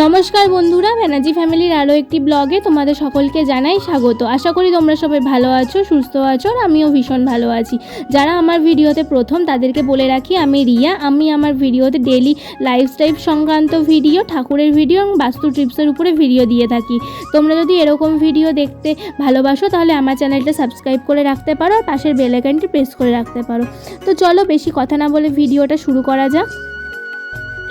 নমস্কার বন্ধুরা, ব্যানার্জি ফ্যামিলির আরও একটি ব্লগে তোমাদের সকলকে জানাই স্বাগত। আশা করি তোমরা সবাই ভালো আছো, সুস্থ আছো, আর আমিও ভীষণ ভালো আছি। যারা আমার ভিডিওতে প্রথম তাদেরকে বলে রাখি, আমি রিয়া। আমি আমার ভিডিওতে ডেলি লাইফস্টাইল সংক্রান্ত ভিডিও, ঠাকুরের ভিডিও এবং বাস্তু টিপসের উপরে ভিডিও দিয়ে থাকি। তোমরা যদি এরকম ভিডিও দেখতে ভালোবাসো তাহলে আমার চ্যানেলটা সাবস্ক্রাইব করে রাখতে পারো আর পাশের বেল আইকনটি প্রেস করে রাখতে পারো। তো চলো বেশি কথা না বলে ভিডিওটা শুরু করা যাক।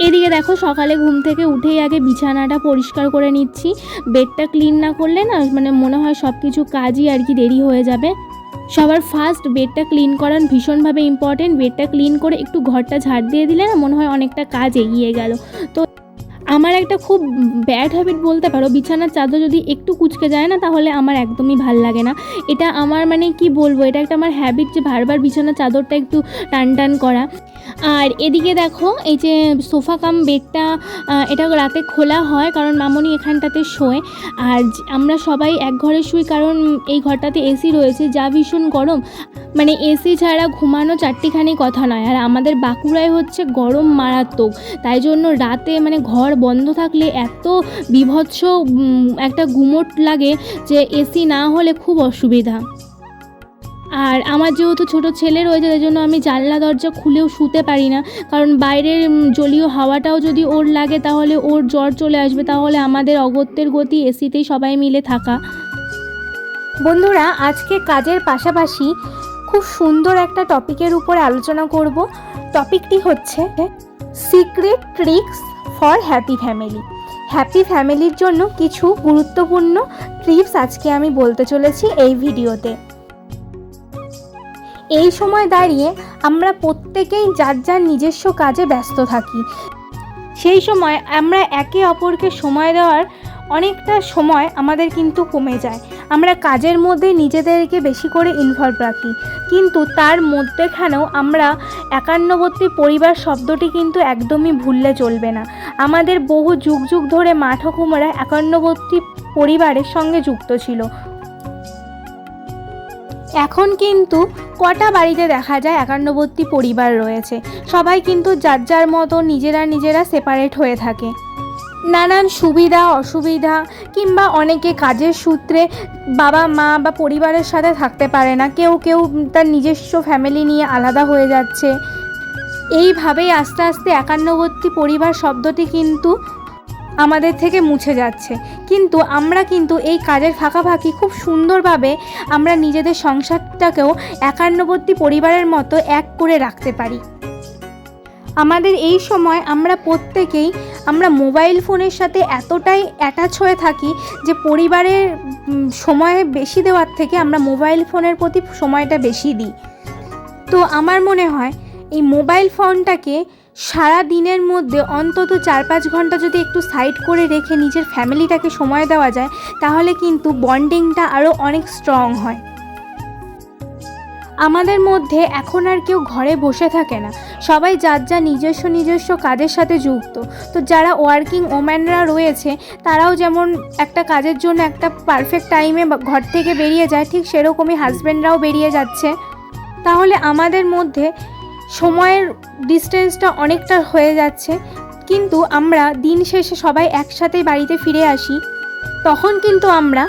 এদিকে দেখো, সকালে ঘুম থেকে উঠেই আগে বিছানাটা পরিষ্কার করে নিচ্ছি। বেডটা ক্লিন না করলে না মনে হয় সব কিছু কাজই আর কি দেরি হয়ে যাবে। সবার ফার্স্ট বেডটা ক্লিন করা ভীষণভাবে ইম্পর্টেন্ট। বেডটা ক্লিন করে একটু ঘরটা ঝাড় দিয়ে দিলে না মনে হয় অনেকটা কাজ এগিয়ে গেল। তো আমার একটা খুব ব্যাড হ্যাবিট বলতে পারো, বিছানার চাদর যদি একটু কুঁচকে যায় না তাহলে আমার একদমই ভাল লাগে না। এটা আমার কি বলবো, এটা একটা আমার হ্যাবিট যে বারবার বিছানার চাদরটা একটু টান টান করা। আর এদিকে দেখো, এই যে সোফা কাম বেডটা, এটা রাতে খোলা হয় কারণ মামনি এখানটাতে শোয়। আর আমরা সবাই এক ঘরে শুই কারণ এই ঘরটাতে এসি রয়েছে, যা ভীষণ গরম। এসি ছাড়া ঘুমানো চারটিখানি কথা নয়। আর আমাদের বাঁকুড়ায় হচ্ছে গরম মারাত্মক, তাই জন্য রাতে ঘর বন্ধ থাকলে এত বীভৎস একটা গুমোট লাগে যে এসি না হলে খুব অসুবিধা। আর আমার যেহেতু ছোটো ছেলে রয়েছে তাই জন্য আমি জানলা দরজা খুলেও শুতে পারি না, কারণ বাইরের জলীয় হাওয়াটাও যদি ওর লাগে তাহলে ওর জ্বর চলে আসবে। তাহলে আমাদের অগত্যের গতি এসিতেই সবাই মিলে থাকা। বন্ধুরা, আজকে কাজের পাশাপাশি খুব সুন্দর একটা টপিকের উপর আলোচনা করব। টপিকটি হচ্ছে secret tricks for happy family. Happy ফ্যামিলির জন্য কিছু গুরুত্বপূর্ণ টিপস আজকে আমি বলতে চলেছি এই ভিডিওতে। এই সময় দাঁড়িয়ে আমরা প্রত্যেকেই যার যার নিজস্ব কাজে ব্যস্ত থাকি। সেই সময় আমরা একে অপরকে সময় দেওয়ার অনেকটা সময় আমাদের কিন্তু কমে যায়। আমরা কাজের মধ্যে নিজেদেরকে বেশি করে ইনভলভ রাখি, কিন্তু তার মধ্যেখানেও আমরা একান্নবর্তী পরিবার শব্দটি কিন্তু একদমই ভুললে চলবে না। আমাদের বহু যুগ যুগ ধরে মা ঠাকুমারা একান্নবর্তী পরিবারের সঙ্গে যুক্ত ছিল। এখন কিন্তু কটা বাড়িতে দেখা যায় একান্নবর্তী পরিবার রয়েছে। সবাই কিন্তু যার যার মতো নিজেরা সেপারেট হয়ে থাকে। নানান সুবিধা অসুবিধা কিংবা অনেকে কাজের সূত্রে বাবা মা বা পরিবারের সাথে থাকতে পারে না, কেউ তার নিজস্ব ফ্যামিলি নিয়ে আলাদা হয়ে যাচ্ছে। এইভাবেই আস্তে আস্তে একান্নবর্তী পরিবার শব্দটি কিন্তু আমাদের থেকে মুছে যাচ্ছে। কিন্তু আমরা কিন্তু এই কাজের ফাঁকাফাঁকি খুব সুন্দরভাবে আমরা নিজেদের সংসারটাকেও একান্নবর্তী পরিবারের মতো এক করে রাখতে পারি। আমাদের এই সময় আমরা প্রত্যেকেই মোবাইল ফোনের সাথে এতটাই অ্যাটাচ হয়ে থাকি যে পরিবারের সময় বেশি দেওয়ার থেকে আমরা মোবাইল ফোনের প্রতি সময়টা বেশি দিই। তো আমার মনে হয় এই মোবাইল ফোনটাকে সারা দিনের মধ্যে অন্তত 4-5 ঘন্টা যদি একটু সাইড করে রেখে নিজের ফ্যামিলিটাকে সময় দেওয়া যায় তাহলে কিন্তু বন্ডিংটা আরও অনেক স্ট্রং হয়। আমাদের মধ্যে এখন আর কেউ ঘরে বসে থাকে না, সবাই যার যা নিজস্ব কাজের সাথে যুক্ত। তো যারা ওয়ার্কিং ওম্যানরা রয়েছে তারাও যেমন একটা কাজের জন্য একটা পারফেক্ট টাইমে ঘর থেকে বেরিয়ে যায়, ঠিক সেরকমই হাজব্যান্ডরাও বেরিয়ে যাচ্ছে। তাহলে আমাদের মধ্যে সময়ের ডিস্টেন্সটা অনেকটা হয়ে যাচ্ছে, কিন্তু আমরা দিন শেষে সবাই একসাথেই বাড়িতে ফিরে আসি। তখন কিন্তু আমরা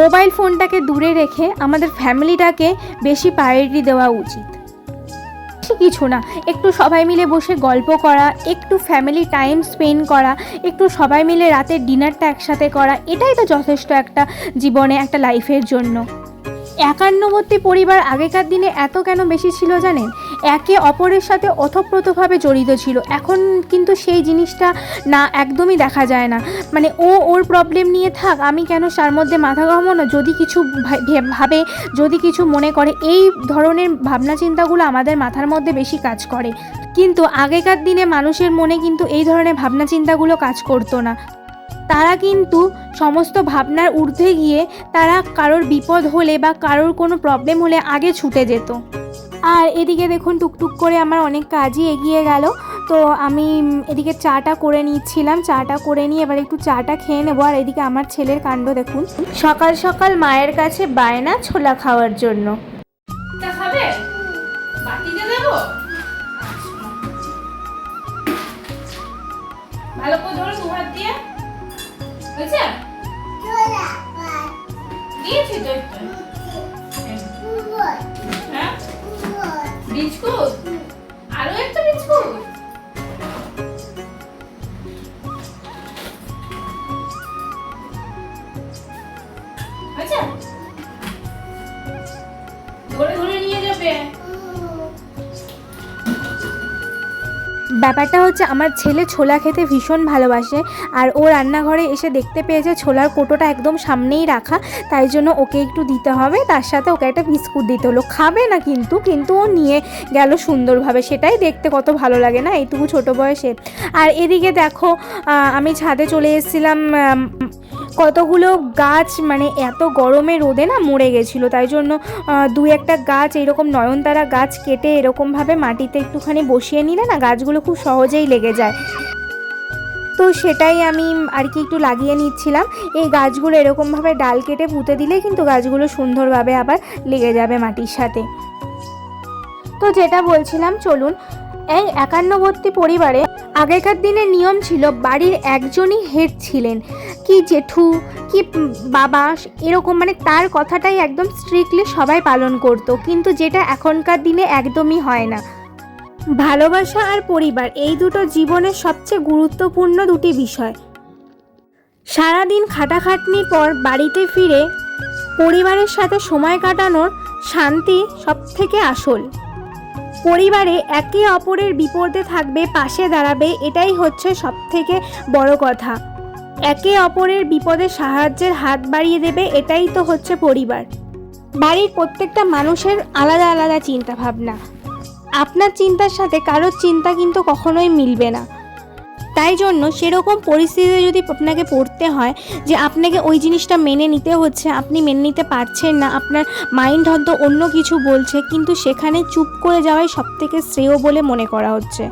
মোবাইল ফোনটাকে দূরে রেখে আমাদের ফ্যামিলিটাকে বেশি প্রায়োরিটি দেওয়া উচিত। কিছু না, একটু সবাই মিলে বসে গল্প করা, একটু ফ্যামিলি টাইম স্পেন্ড করা, একটু সবাই মিলে রাতের ডিনারটা একসাথে করা, এটাই তো যথেষ্ট একটা জীবনে, একটা লাইফের জন্য। একান্নবর্তী পরিবার আগেকার দিনে এত কেন বেশি ছিল জানেন? একে অপরের সাথে ওতপ্রোতভাবে জড়িত ছিল। এখন কিন্তু সেই জিনিসটা না, একদমই দেখা যায় না। ওর প্রবলেম নিয়ে থাক, আমি কেন তার মধ্যে মাথা ঘামানো, যদি কিছু ভাবে, যদি কিছু মনে করে, এই ধরনের ভাবনা চিন্তাগুলো আমাদের মাথার মধ্যে বেশি কাজ করে। কিন্তু আগেকার দিনে মানুষের মনে কিন্তু এই ধরনের ভাবনা চিন্তাগুলো কাজ করতো না। তারা কিন্তু সমস্ত ভাবনার ঊর্ধ্বে গিয়ে তারা কারোর বিপদ হলে বা কারোর কোনো প্রবলেম হলে আগে ছুটে যেত। আর এদিকে দেখুন, টুকটুক করে আমার অনেক কাজই এগিয়ে গেল। তো আমি এদিকে চাটা করে নিচ্ছিলাম, চাটা করে নিয়ে এবার একটু চাটা খেয়ে নেবো। আর এদিকে আমার ছেলের কাণ্ড দেখুন, সকাল সকাল মায়ের কাছে বায়না ছোলা খাওয়ার জন্য। ভালো করে ধরো দু হাত দিয়ে, হয়েছে? দিয়েছি তো একটা। হ্যাঁ বিস্কুট, আরো একটা বিস্কুট। হয়েছে? ধরে ধরে নিয়ে যাবে। ব্যাপারটা হচ্ছে আমার ছেলে ছোলা খেতে ভীষণ ভালোবাসে, আর ও রান্নাঘরে এসে দেখতে পেয়েছে ছোলার কোটোটা একদম সামনেই রাখা, তাই জন্য ওকে একটু দিতে হবে, তার সাথে ওকে একটা বিস্কুট দিতে হলো। খাবে না কিন্তু ও নিয়ে গেল সুন্দরভাবে, সেটাই দেখতে কত ভালো লাগে না এইটুকু ছোটো বয়সে। আর এদিকে দেখো আমি ছাদে চলে এসেছিলাম, কতগুলো গাছ মানে এত গরমে রোদে না মরে গেছিলো, তাই জন্য দু একটা গাছ এরকম নয়নতারা গাছ কেটে এরকমভাবে মাটিতে একটুখানি বসিয়ে নিলে না গাছগুলো খুব সহজেই লেগে যায়। তো সেটাই আমি আর কি একটু লাগিয়ে নিচ্ছিলাম। এই গাছগুলো এরকমভাবে ডাল কেটে পুঁতে দিলে কিন্তু গাছগুলো সুন্দরভাবে আবার লেগে যাবে মাটির সাথে। তো যেটা বলছিলাম, চলুন, এই একান্নবর্তী পরিবারে আগেকার দিনের নিয়ম ছিল বাড়ির একজনই হেড ছিলেন, কি জেঠু কি বাবা এরকম, মানে তার কথাটাই একদম স্ট্রিক্টলি সবাই পালন করত, কিন্তু যেটা এখনকার দিনে একদমই হয় না। ভালোবাসা আর পরিবার এই দুটো জীবনের সবচেয়ে গুরুত্বপূর্ণ দুটি বিষয়। সারাদিন খাটাখাটনির পর বাড়িতে ফিরে পরিবারের সাথে সময় কাটানোর শান্তি সবথেকে আসল। পরিবারে একে অপরের বিপদে থাকবে, পাশে দাঁড়াবে, এটাই হচ্ছে সবথেকে বড় কথা। একে অপরের বিপদে সাহায্যের হাত বাড়িয়ে দেবে, এটাই তো হচ্ছে পরিবার। বাড়ির প্রত্যেকটা মানুষের আলাদা আলাদা চিন্তা ভাবনা, আপনার চিন্তার সাথে কারোর চিন্তা কিন্তু কখনোই মিলবে না। তাই জন্য সেরকম পরিস্থিতিতে যদি আপনাকে পড়তে হয় যে আপনাকে ওই জিনিসটা মেনে নিতে হচ্ছে, আপনি মেনে নিতে পারছেন না, আপনার মাইন্ড হয়তো অন্য কিছু বলছে, কিন্তু সেখানে চুপ করে যাওয়াই সবথেকে শ্রেয় বলে মনে করা হচ্ছে।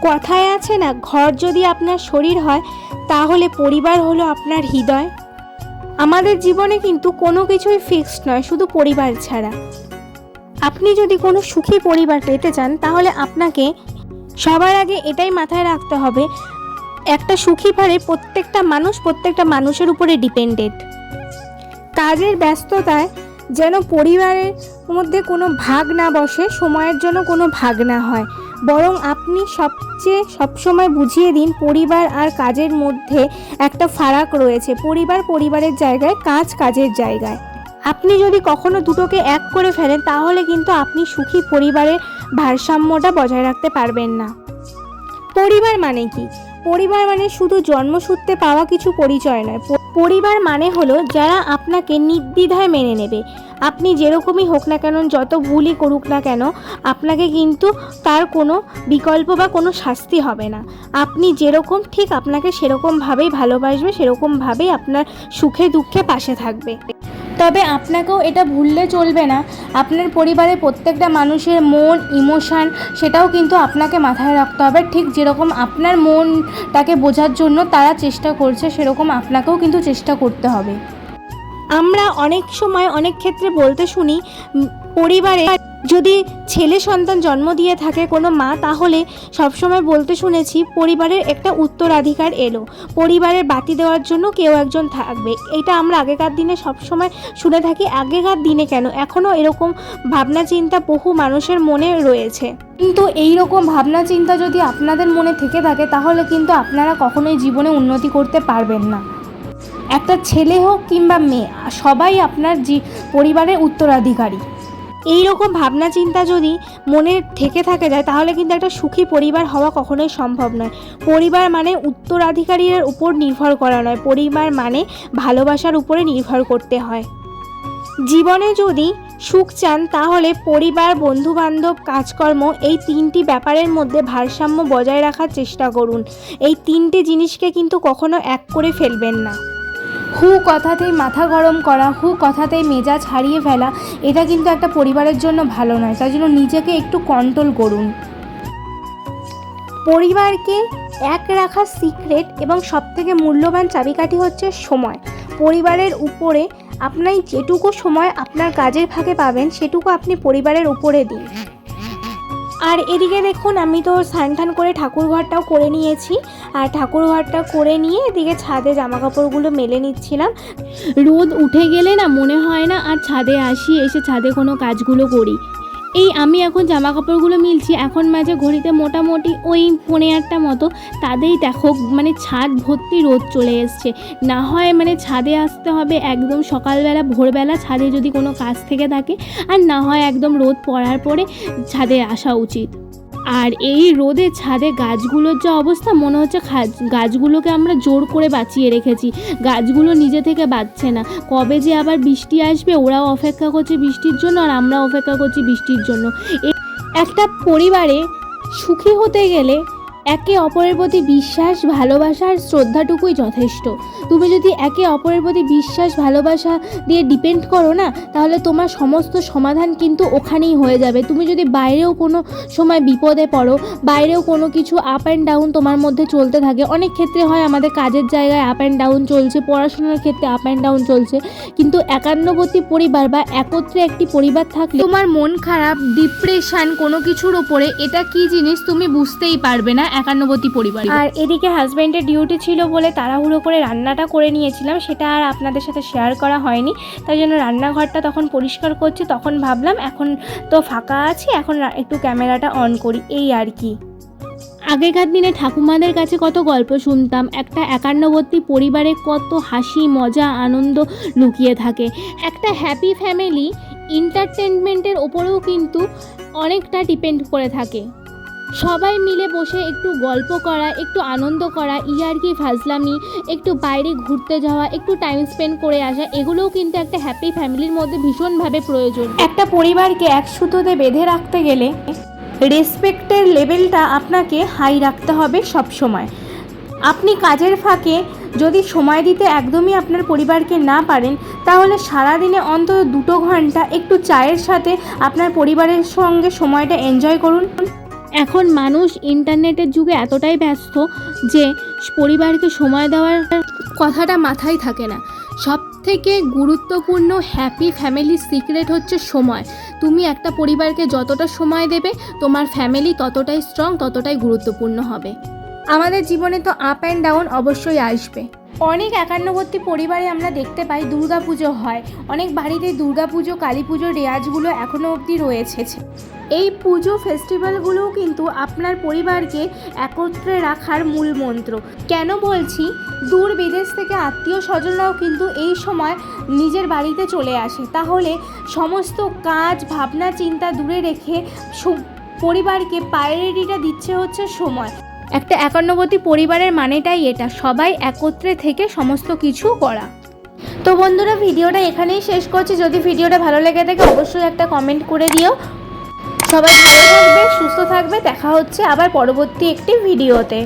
কথায় আছে না, ঘর যদি আপনার শরীর হয় তাহলে পরিবার হলো আপনার হৃদয়। আমাদের জীবনে কিন্তু কোনো কিছুই ফিক্সড নয়, শুধু পরিবার ছাড়া। আপনি যদি কোনো সুখী পরিবার পেতে চান তাহলে আপনাকে সবার আগে এটাই মাথায় রাখতে হবে, একটা সুখী পরিবারে প্রত্যেকটা মানুষের উপরে ডিপেন্ডেন্ট। কাজের ব্যস্ততায় যেন পরিবারের মধ্যে কোনো ভাগ না বসে, সময়ের জন্য কোনো ভাগ না হয়, বরং আপনি সবসময় বুঝিয়ে দিন পরিবার আর কাজের মধ্যে একটা ফারাক রয়েছে। পরিবার পরিবারের জায়গায়, কাজ কাজের জায়গায়। আপনি যদি কখনো দুটোকে এক করে ফেলেন তাহলে কিন্তু আপনি সুখী পরিবারের ভারসাম্যটা বজায় রাখতে পারবেন না। পরিবার মানে কি? পরিবার মানে শুধু জন্মসূত্রে পাওয়া কিছু পরিচয় নয়। পরিবার মানে হলো যারা আপনাকে নির্দ্বিধায় মেনে নেবে। আপনি যেরকমই হোক না কেন, যত ভুলই করুক না কেন, আপনাকে কিন্তু তার কোনো বিকল্প বা কোনো শাস্তি হবে না। আপনি যেরকম ঠিক আপনাকে সেরকমভাবেই ভালোবাসবে, সেরকমভাবেই আপনার সুখে দুঃখে পাশে থাকবে। তবে আপনাকেও এটা ভুললে চলবে না, আপনার পরিবারের প্রত্যেকটা মানুষের মন, ইমোশান সেটাও কিন্তু আপনাকে মাথায় রাখতে হবে। ঠিক যেরকম আপনার মনটাকে বোঝার জন্য তারা চেষ্টা করছে, সেরকম আপনাকেও কিন্তু চেষ্টা করতে হবে। আমরা অনেক সময় অনেক ক্ষেত্রে বলতে শুনি, পরিবারে যদি ছেলে সন্তান জন্ম দিয়ে থাকে কোনো মা, তাহলে সবসময় বলতে শুনেছি পরিবারের একটা উত্তরাধিকার এলো, পরিবারের বাতি দেওয়ার জন্য কেউ একজন থাকবে। এটা আমরা আগেকার দিনে সবসময় শুনে থাকি। আগেকার দিনে কেন, এখনও এরকম ভাবনা চিন্তা বহু মানুষের মনে রয়েছে। কিন্তু এই রকম ভাবনা চিন্তা যদি আপনাদের মনে থেকে থাকে তাহলে কিন্তু আপনারা কখনোই জীবনে উন্নতি করতে পারবেন না। একটা ছেলে হোক কিংবা মেয়ে, সবাই আপনার পরিবারের উত্তরাধিকারী। এই রকম ভাবনা চিন্তা যদি মনে থেকে যায় তাহলে কিন্তু একটা সুখী পরিবার হওয়া কখনোই সম্ভব নয়। পরিবার মানে উত্তরাধিকারীর উপর নির্ভর করা নয়, পরিবার মানে ভালোবাসার উপরে নির্ভর করতে হয়। জীবনে যদি সুখ চান তাহলে পরিবার, বন্ধুবান্ধব, কাজকর্ম এই তিনটি ব্যাপারের মধ্যে ভারসাম্য বজায় রাখার চেষ্টা করুন। এই তিনটে জিনিসকে কিন্তু কখনো এক করে ফেলবেন না। হু কথাতেই মাথা গরম করা, হু কথাতেই মেজাজ হারিয়ে ফেলা, এটা কিন্তু একটা পরিবারের জন্য ভালো নয়। তাই জন্য নিজেকে একটু কন্ট্রোল করুন। পরিবারকে এক রাখার সিক্রেট এবং সবথেকে মূল্যবান চাবিকাঠি হচ্ছে সময়। পরিবারের উপরে আপনি যেটুকু সময় আপনার কাজের ফাঁকে পাবেন সেটুকু আপনি পরিবারের উপরে দিন। আর এদিকে দেখুন, আমি তো স্নান টান করে ঠাকুর ঘরটাও করে নিয়েছি। আর ঠাকুর ঘরটা করে নিয়ে এদিকে ছাদে জামা কাপড়গুলো মেলে নিচ্ছিলাম। রোদ উঠে গেলে না মনে হয় না আর ছাদে আসি, এসে ছাদে কোনো কাজগুলো করি। এই আমি এখন জামা কাপড়গুলো মিলছি, এখন মাঝে ঘড়িতে মোটামুটি ওই 8:30 মতো। তাদেরই দেখো মানে ছাদ ভর্তি রোদ চলে এসছে। না হয় মানে ছাদে আসতে হবে একদম সকালবেলা ভোরবেলা, ছাদে যদি কোনো কাজ থেকে থাকে, আর না হয় একদম রোদ পড়ার পরে ছাদে আসা উচিত। আর এই রোদে ছাদে গাছগুলোর যা অবস্থা, মনে হচ্ছে গাছগুলোকে আমরা জোর করে বাঁচিয়ে রেখেছি। গাছগুলো নিজে থেকে বাঁচছে না। কবে যে আবার বৃষ্টি আসবে, ওরাও অপেক্ষা করছে বৃষ্টির জন্য, আর আমরাও অপেক্ষা করছি বৃষ্টির জন্য। একটা পরিবারে সুখী হতে গেলে একে অপরের প্রতি বিশ্বাস, ভালোবাসা আর শ্রদ্ধাটুকুই যথেষ্ট। তুমি যদি একে অপরের প্রতি বিশ্বাস, ভালোবাসা দিয়ে ডিপেন্ড করো না, তাহলে তোমার সমস্ত সমাধান কিন্তু ওখানেই হয়ে যাবে। তুমি যদি বাইরেও কোনো সময় বিপদে পড়ো, বাইরেও কোনো কিছু আপ অ্যান্ড ডাউন তোমার মধ্যে চলতে থাকে, অনেক ক্ষেত্রে হয় আমাদের কাজের জায়গায় আপ অ্যান্ড ডাউন চলছে, পড়াশোনার ক্ষেত্রে আপ অ্যান্ড ডাউন চলছে, কিন্তু একান্নবর্তী পরিবার বা একত্রে একটি পরিবার থাকলে তোমার মন খারাপ, ডিপ্রেশন কোনো কিছুর ওপরে, এটা কি জিনিস তুমি বুঝতেই পারবে না একান্নবর্তী পরিবার। আর এদিকে হাজব্যান্ডের ডিউটি ছিল বলে তাড়াহুড়ো করে রান্নাটা করে নিয়েছিলাম, সেটা আর আপনাদের সাথে শেয়ার করা হয়নি। তাই জন্য রান্নাঘরটা তখন পরিষ্কার করছি, তখন ভাবলাম এখন তো ফাঁকা আছি, এখন একটু ক্যামেরাটা অন করি, এই আর কি। আগেকার দিনে ঠাকুমাদের কাছে কত গল্প শুনতাম, একটা একান্নবর্তী পরিবারে কত হাসি মজা আনন্দ লুকিয়ে থাকে। একটা হ্যাপি ফ্যামিলি এন্টারটেনমেন্টের ওপরেও কিন্তু অনেকটা ডিপেন্ড করে থাকে। সবাই মিলে বসে একটু গল্প করা, একটু আনন্দ করা, ইয়ার্কি ফাজলামি, একটু বাইরে ঘুরতে যাওয়া, একটু টাইম স্পেন্ড করে আসা, এগুলোও কিন্তু একটা হ্যাপি ফ্যামিলির মধ্যে ভীষণভাবে প্রয়োজন। একটা পরিবারকে এক সুতোতে বেঁধে রাখতে গেলে রেসপেক্টের লেভেলটা আপনাকে হাই রাখতে হবে সব সময়। আপনি কাজের ফাঁকে যদি সময় দিতে একদমই আপনার পরিবারকে না পারেন, তাহলে সারাদিনে অন্তত 2 ঘন্টা একটু চায়ের সাথে আপনার পরিবারের সঙ্গে সময়টা এনজয় করুন। এখন মানুষ ইন্টারনেটের যুগে এতটাই ব্যস্ত যে পরিবারকে সময় দেওয়ার কথাটা মাথায় থাকে না। সব থেকে গুরুত্বপূর্ণ হ্যাপি ফ্যামিলির সিক্রেট হচ্ছে সময়। তুমি একটা পরিবারকে যতটা সময় দেবে, তোমার ফ্যামিলি ততটাই স্ট্রং, ততটাই গুরুত্বপূর্ণ হবে। আমাদের জীবনে তো আপ অ্যান্ড ডাউন অবশ্যই আসবে। অনেক একান্নবর্তী পরিবারে আমরা দেখতে পাই দুর্গাপুজো হয়, অনেক বাড়িতে দুর্গাপুজো, কালী পুজোর রেওয়াজগুলো এখনও অবধি রয়েছে। এই পুজো ফেস্টিভ্যালগুলোও কিন্তু আপনার পরিবারকে একত্রে রাখার মূল মন্ত্র। কেন বলছি, দূর বিদেশ থেকে আত্মীয় স্বজনরাও কিন্তু এই সময় নিজের বাড়িতে চলে আসে। তাহলে সমস্ত কাজ, ভাবনা, চিন্তা দূরে রেখে পরিবারকে প্রায়োরিটিটা দিচ্ছে হচ্ছে সময়। একটা একান্নবর্তী পরিবারের মানেটাই এটা, সবাই একত্রে থেকে সমস্ত কিছু করা। তো বন্ধুরা, ভিডিওটা এখানেই শেষ করছি। যদি ভিডিওটা ভালো লেগে থাকে অবশ্যই একটা কমেন্ট করে দিও। সবাই ভালো থাকবে, সুস্থ থাকবে। দেখা হচ্ছে আবার পরবর্তী একটি ভিডিওতে।